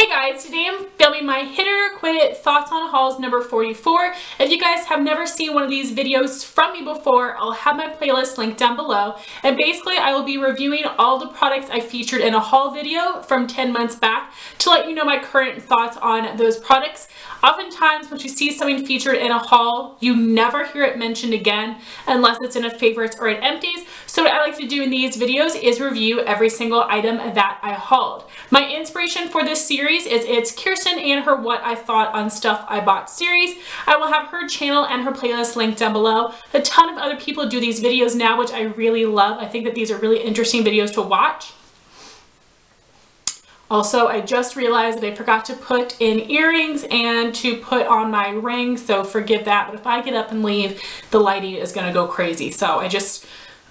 Hey guys, today I'm filming my Hit It or Quit It Thoughts on Hauls number 44. If you guys have never seen one of these videos from me before, I'll have my playlist linked down below. And basically I will be reviewing all the products I featured in a haul video from 10 months back to let you know my current thoughts on those products. Oftentimes when you see something featured in a haul, you never hear it mentioned again unless it's in a favorites or in empties. So what I like to do in these videos is review every single item that I hauled. My inspiration for this series is it's Kirsten and her What I Thought on Stuff I Bought series. I will have her channel and her playlist linked down below. A ton of other people do these videos now, which I really love. I think that these are really interesting videos to watch. Also, I just realized that I forgot to put in earrings and to put on my ring, so forgive that. But if I get up and leave, the lighting is going to go crazy. So I'm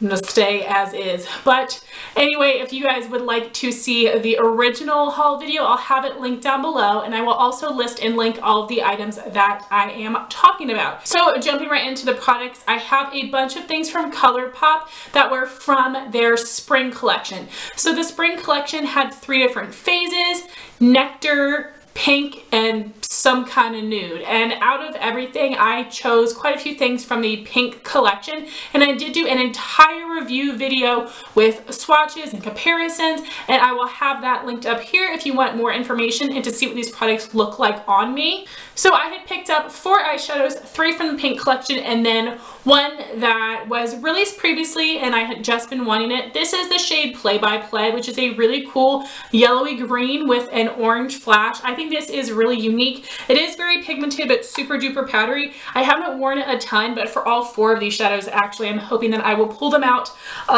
gonna stay as is. But anyway, if you guys would like to see the original haul video, I'll have it linked down below, and I will also list and link all of the items that I am talking about. So jumping right into the products, I have a bunch of things from ColourPop that were from their spring collection. So the spring collection had 3 different phases: nectar, pink, and some kind of nude. And out of everything, I chose quite a few things from the pink collection, and I did do an entire review video with swatches and comparisons, and I will have that linked up here if you want more information and to see what these products look like on me. So I had picked up 4 eyeshadows, 3 from the pink collection, and then one that was released previously and I had just been wanting it. This is the shade Play by Play, which is a really cool yellowy green with an orange flash. I think this is really unique. It is very pigmented but super duper powdery. I haven't worn it a ton, but for all 4 of these shadows, actually, I'm hoping that I will pull them out,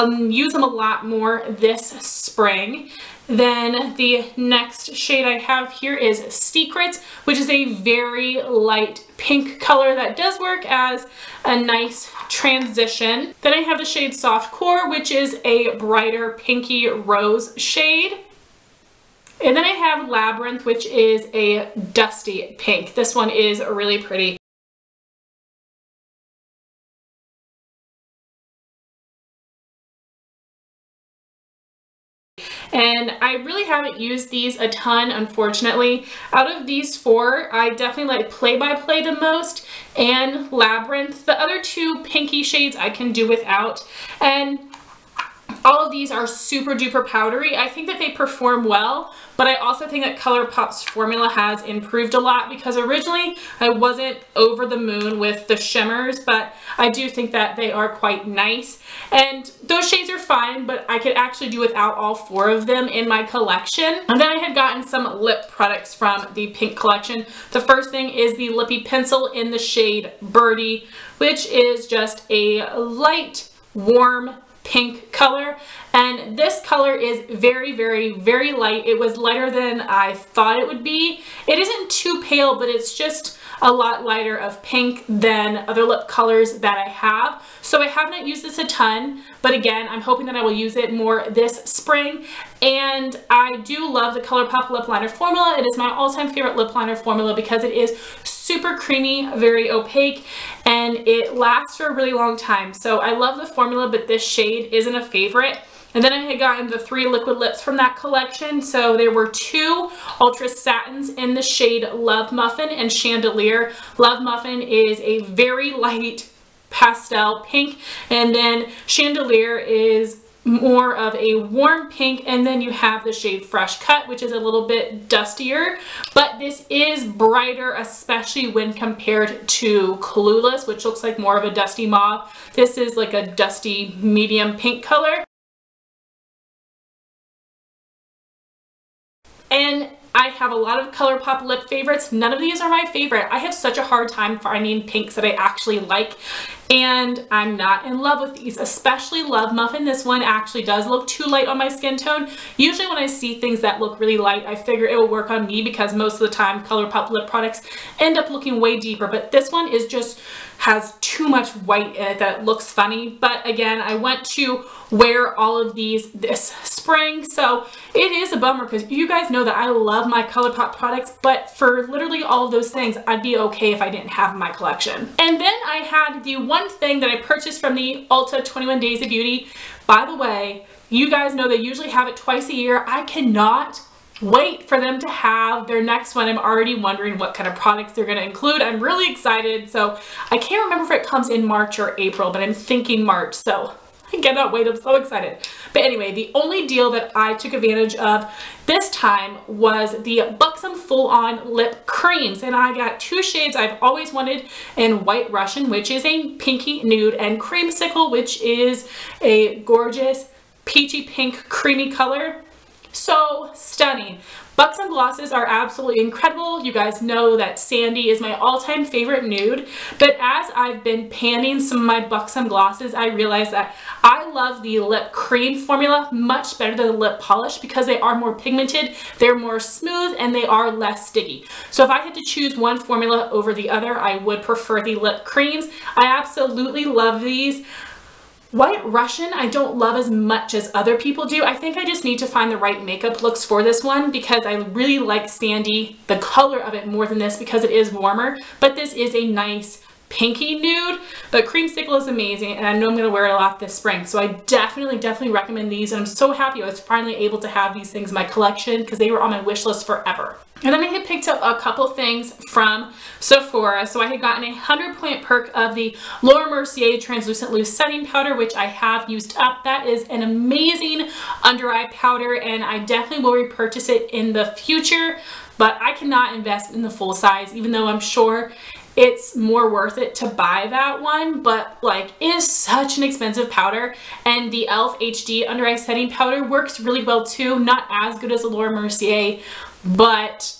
use them a lot more this spring. Then the next shade I have here is Secrets, which is a very light pink color that does work as a nice transition. Then I have the shade Soft Core, which is a brighter pinky rose shade. And then I have Labyrinth, which is a dusty pink. This one is really pretty. And I really haven't used these a ton, unfortunately. Out of these 4, I definitely like Play by Play the most and Labyrinth. The other 2 pinky shades I can do without. And all of these are super duper powdery. I think that they perform well, but I also think that ColourPop's formula has improved a lot, because originally I wasn't over the moon with the shimmers, but I do think that they are quite nice. And those shades are fine, but I could actually do without all 4 of them in my collection. And then I had gotten some lip products from the pink collection. The first thing is the Lippe pencil in the shade Birdie, which is just a light, warm pink color, and this color is very, very, very light. It was lighter than I thought it would be. It isn't too pale, but it's just a lot lighter of pink than other lip colors that I have. So I haven't used this a ton, but again, I'm hoping that I will use it more this spring. And I do love the ColourPop lip liner formula. It is my all-time favorite lip liner formula because it is super creamy, very opaque, and it lasts for a really long time. So I love the formula, but this shade isn't a favorite. And then I had gotten the 3 liquid lips from that collection. So there were 2 Ultra Satins in the shade Love Muffin and Chandelier. Love Muffin is a very light pastel pink, and then Chandelier is more of a warm pink, and then you have the shade Fresh Cut, which is a little bit dustier, but this is brighter, especially when compared to Clueless, which looks like more of a dusty mauve. This is like a dusty medium pink color. And I have a lot of ColourPop lip favorites. None of these are my favorite. I have such a hard time finding pinks that I actually like, and I'm not in love with these, especially Love Muffin. This one actually does look too light on my skin tone. Usually when I see things that look really light, I figure it will work on me, because most of the time ColourPop lip products end up looking way deeper, but this one is just has too much white in it that it looks funny. But again, I want to wear all of these this spring, so it is a bummer, because you guys know that I love my ColourPop products, but for literally all of those things, I'd be okay if I didn't have my collection. And then I had the one thing that I purchased from the Ulta 21 Days of Beauty. By the way, you guys know they usually have it twice a year. I cannot wait for them to have their next one. I'm already wondering what kind of products they're going to include. I'm really excited. So I can't remember if it comes in March or April, but I'm thinking March. So I cannot wait. I'm so excited. But anyway, the only deal that I took advantage of this time was the Buxom full-on lip creams. And I got two shades I've always wanted in White Russian, which is a pinky nude, and Creamsicle, which is a gorgeous peachy pink creamy color. So stunning. Buxom glosses are absolutely incredible. You guys know that Sandy is my all-time favorite nude, but as I've been panning some of my Buxom glosses, I realized that I love the lip cream formula much better than the lip polish because they are more pigmented, they're more smooth, and they are less sticky. So if I had to choose one formula over the other, I would prefer the lip creams. I absolutely love these. White Russian I don't love as much as other people do. I think I just need to find the right makeup looks for this one because I really like Sandy, the color of it, more than this because it is warmer. But this is a nice pinky nude. But Creamsicle is amazing, and I know I'm going to wear it a lot this spring. So I definitely recommend these, and I'm so happy I was finally able to have these things in my collection because they were on my wish list forever. And then I had picked up a couple things from Sephora. So I had gotten a 100-point perk of the Mercier Translucent Loose Setting Powder, which I have used up. That is an amazing under eye powder, and I definitely will repurchase it in the future. But I cannot invest in the full size, even though I'm sure it's more worth it to buy that one, but like it is such an expensive powder. And the e.l.f. HD under eye setting powder works really well too. Not as good as the Mercier, but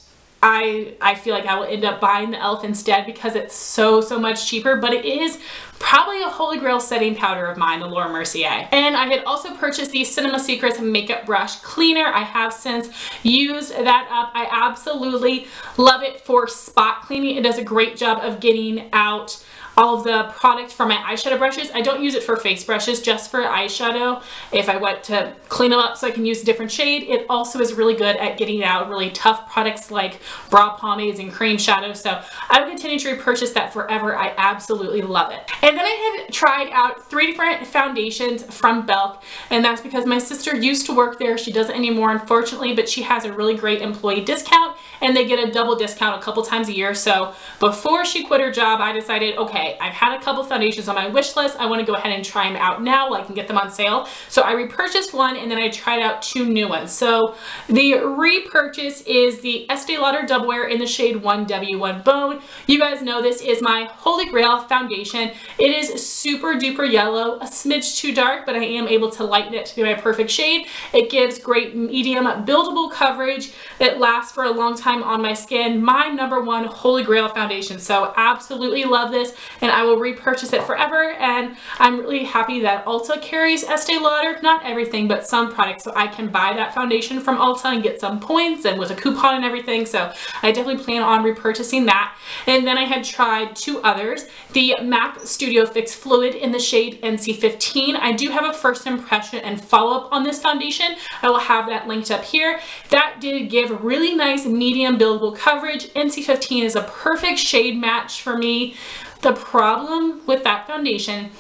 I feel like I will end up buying the e.l.f. instead because it's so much cheaper, but it is probably a holy grail setting powder of mine, the Mercier. And I had also purchased the Cinema Secrets Makeup Brush Cleaner. I have since used that up. I absolutely love it for spot cleaning. It does a great job of getting out all of the product from my eyeshadow brushes. I don't use it for face brushes, just for eyeshadow if I want to clean them up so I can use a different shade. It also is really good at getting out really tough products like brow pomades and cream shadow, so I will continue to repurchase that forever. I absolutely love it. And then I had tried out 3 different foundations from Belk, and that's because my sister used to work there. She doesn't anymore, unfortunately, but she has a really great employee discount, and they get a double discount a couple times a year. So before she quit her job, I decided, okay, I've had a couple foundations on my wish list. I want to go ahead and try them out now while I can get them on sale. So I repurchased one, and then I tried out 2 new ones. So the repurchase is the Estee Lauder Double Wear in the shade 1W1 Bone. You guys know this is my holy grail foundation. It is super duper yellow, a smidge too dark, but I am able to lighten it to be my perfect shade. It gives great medium buildable coverage. It lasts for a long time on my skin. My #1 holy grail foundation. So absolutely love this, and I will repurchase it forever. And I'm really happy that Ulta carries Estee Lauder, not everything, but some products, so I can buy that foundation from Ulta and get some points and with a coupon and everything. So I definitely plan on repurchasing that. And then I had tried 2 others. The MAC Studio Fix Fluid in the shade NC15. I do have a first impression and follow-up on this foundation. I will have that linked up here. That did give really nice medium buildable coverage. NC15 is a perfect shade match for me. The problem with that foundation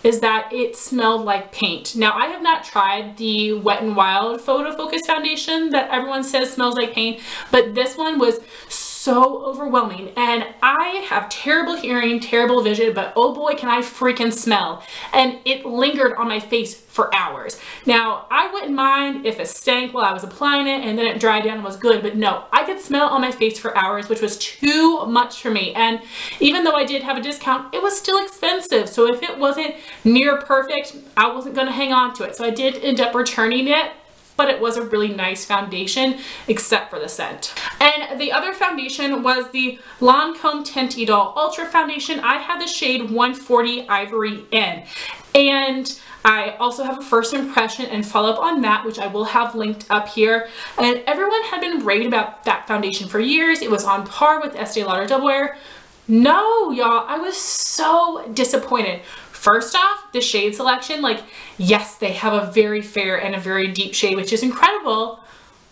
is that it smelled like paint. Now, I have not tried the Wet n Wild Photo Focus foundation that everyone says smells like paint, but this one was so overwhelming. And I have terrible hearing, terrible vision, but oh boy, can I freaking smell. And it lingered on my face for hours. Now, I wouldn't mind if it stank while I was applying it and then it dried down and was good, but no, I could smell it on my face for hours, which was too much for me. And even though I did have a discount, it was still expensive. So if it wasn't near perfect, I wasn't gonna hang on to it. So I did end up returning it, but it was a really nice foundation, except for the scent. And the other foundation was the Lancome Teint Idole Ultra Foundation. I had the shade 140 Ivory in. And I also have a first impression and follow-up on that, which I will have linked up here. And everyone had been raving about that foundation for years. It was on par with Estee Lauder Double Wear. No, y'all, I was so disappointed. First off, the shade selection, like, yes, they have a very fair and a very deep shade, which is incredible,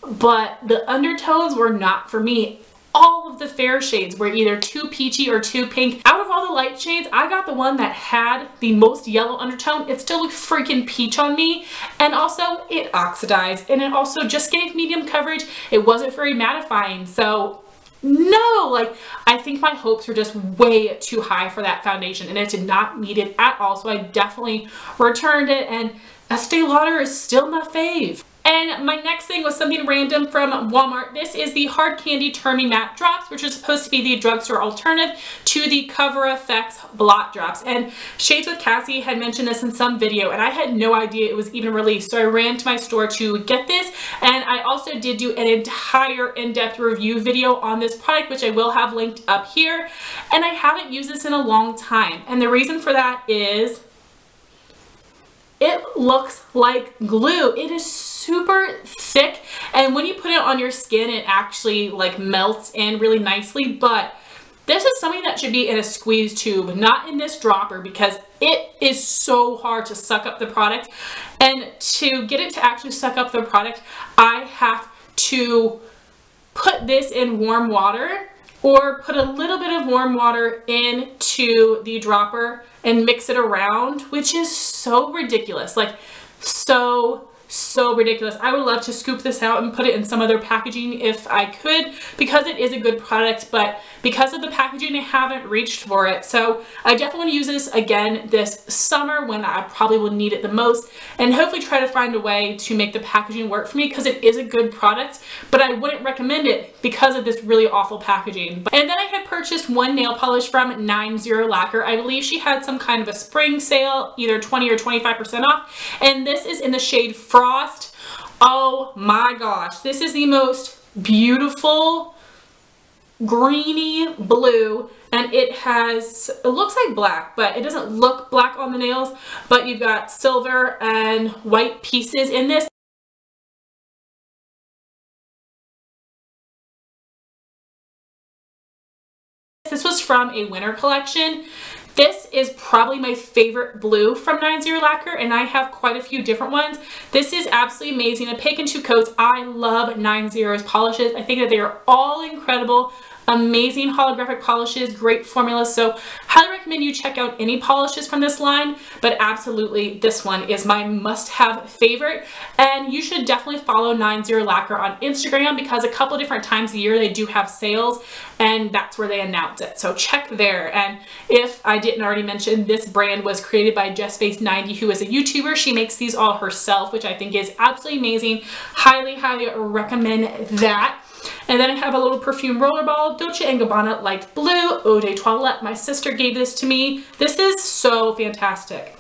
but the undertones were not for me. all of the fair shades were either too peachy or too pink. Out of all the light shades, I got the one that had the most yellow undertone. It still looked freaking peach on me, and also it oxidized, and it also just gave medium coverage. It wasn't very mattifying, so no, like, I think my hopes were just way too high for that foundation, and it did not meet it at all, so I definitely returned it, and Estee Lauder is still my fave. And my next thing was something random from Walmart. This is the Hard Candy Turn Me Matte Drops, which is supposed to be the drugstore alternative to the Cover FX Blot Drops. And Shades with Cassie had mentioned this in some video, and I had no idea it was even released. So I ran to my store to get this, and I also did do an entire in-depth review video on this product, which I will have linked up here. And I haven't used this in a long time. And the reason for that is it looks like glue. It is super thick, and when you put it on your skin, it actually like melts in really nicely. But this is something that should be in a squeeze tube, not in this dropper, because it is so hard to suck up the product. And to get it to actually suck up the product, I have to put this in warm water, or put a little bit of warm water into the dropper and mix it around, which is so ridiculous. Like, so ridiculous. I would love to scoop this out and put it in some other packaging if I could, because it is a good product, but because of the packaging, I haven't reached for it. So I definitely want to use this again this summer when I probably will need it the most, and hopefully try to find a way to make the packaging work for me, because it is a good product, but I wouldn't recommend it because of this really awful packaging. And then I had purchased one nail polish from 90 Lacquer. I believe she had some kind of a spring sale, either 20 or 25% off, and this is in the shade Frost. Oh my gosh, this is the most beautiful greeny blue, and it looks like black, but it doesn't look black on the nails, but you've got silver and white pieces in this. This was from a winter collection. This is probably my favorite blue from 90 Lacquer, and I have quite a few different ones. This is absolutely amazing. Opaque in 2 coats. I love 90's polishes. I think that they are all incredible. Amazing holographic polishes, great formulas. So highly recommend you check out any polishes from this line, but absolutely this one is my must-have favorite. And you should definitely follow 90 Lacquer on Instagram, because a couple different times a year they do have sales, and that's where they announce it. So check there. And if I didn't already mention, this brand was created by JessFace90, who is a YouTuber. She makes these all herself, which I think is absolutely amazing. Highly recommend that. And then I have a little perfume rollerball, Dolce & Gabbana Light Blue, Eau de Toilette. My sister gave this to me. This is so fantastic.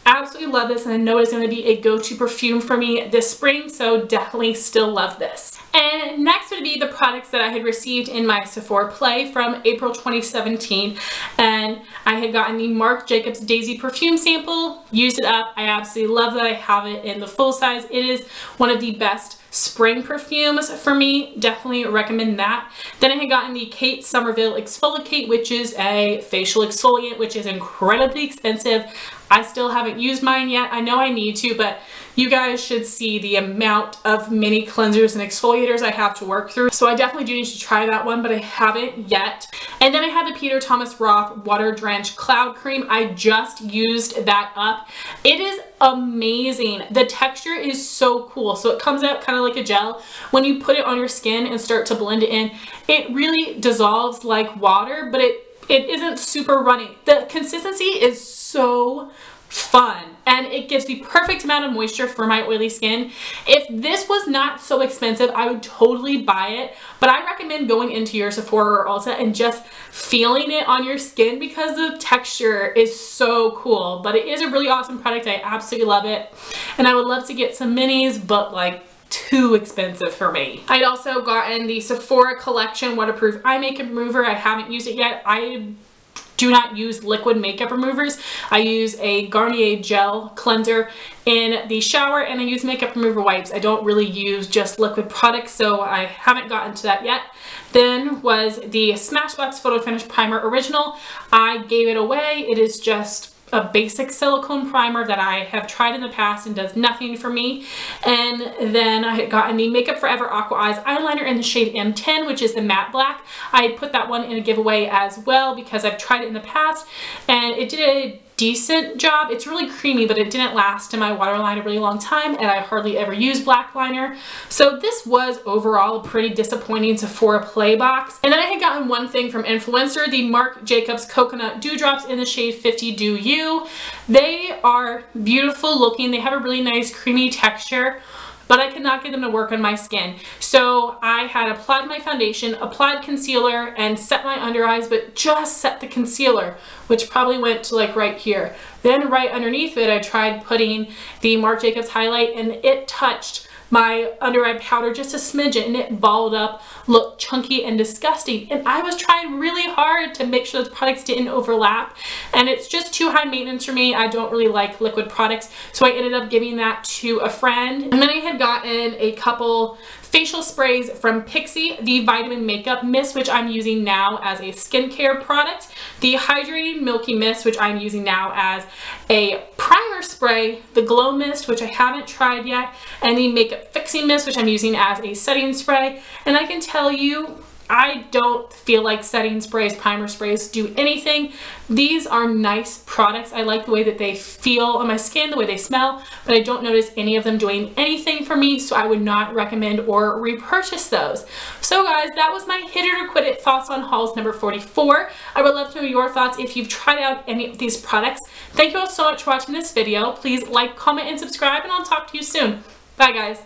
Absolutely love this, and I know it's going to be a go-to perfume for me this spring, so definitely still love this. And next would be the products that I had received in my Sephora play from April 2017, and I had gotten the Marc Jacobs Daisy perfume sample, used it up. I absolutely love that I have it in the full size. It is one of the best spring perfumes for me. Definitely recommend that. Then I had gotten the Kate Somerville ExfoliKate, which is a facial exfoliant, which is incredibly expensive. I still haven't used mine yet. I know I need to, but you guys should see the amount of mini cleansers and exfoliators I have to work through. So I definitely do need to try that one, but I haven't yet. And then I had the Peter Thomas Roth Water Drench Cloud Cream. I just used that up. It is amazing. The texture is so cool. So it comes out kind of like a gel. When you put it on your skin and start to blend it in, it really dissolves like water, but it isn't super runny. The consistency is so fun, and it gives the perfect amount of moisture for my oily skin. If this was not so expensive, I would totally buy it, but I recommend going into your Sephora or Ulta and just feeling it on your skin, because the texture is so cool. But it is a really awesome product. I absolutely love it, and I would love to get some minis, but like too expensive for me. I'd also gotten the Sephora Collection Waterproof Eye Makeup Remover. I haven't used it yet. I do not use liquid makeup removers. I use a Garnier gel cleanser in the shower, and I use makeup remover wipes. I don't really use just liquid products, so I haven't gotten to that yet. Then was the Smashbox Photo Finish Primer Original. I gave it away. It is just a basic silicone primer that I have tried in the past and does nothing for me. And then I had gotten the Makeup Forever Aqua Eyes eyeliner in the shade M10, which is the matte black. I put that one in a giveaway as well because I've tried it in the past and it did a decent job. It's really creamy, but it didn't last in my waterline a really long time, and I hardly ever use black liner. So this was overall a pretty disappointing Sephora Play box. And then I had gotten one thing from Influencer, the Marc Jacobs Coconut Dewdrops in the shade 50 Do You. They are beautiful looking. They have a really nice creamy texture, but I could not get them to work on my skin. So I had applied my foundation, applied concealer, and set my under eyes, but just set the concealer, which probably went to like right here. Then right underneath it, I tried putting the Marc Jacobs highlight, and it touched my under eye powder just a smidgen, and it balled up, looked chunky and disgusting. And I was trying really hard to make sure those products didn't overlap, and it's just too high maintenance for me. I don't really like liquid products, so I ended up giving that to a friend. And then I had gotten a couple facial sprays from Pixi, the Vitamin Makeup Mist, which I'm using now as a skincare product, the Hydrating Milky Mist, which I'm using now as a primer spray, the Glow Mist, which I haven't tried yet, and the Makeup Fixing Mist, which I'm using as a setting spray. And I can tell you, I don't feel like setting sprays, primer sprays do anything. These are nice products. I like the way that they feel on my skin, the way they smell, but I don't notice any of them doing anything for me, so I would not recommend or repurchase those. So guys, that was my Hit It or Quit It thoughts on hauls number 44. I would love to know your thoughts if you've tried out any of these products. Thank you all so much for watching this video. Please like, comment, and subscribe, and I'll talk to you soon. Bye guys.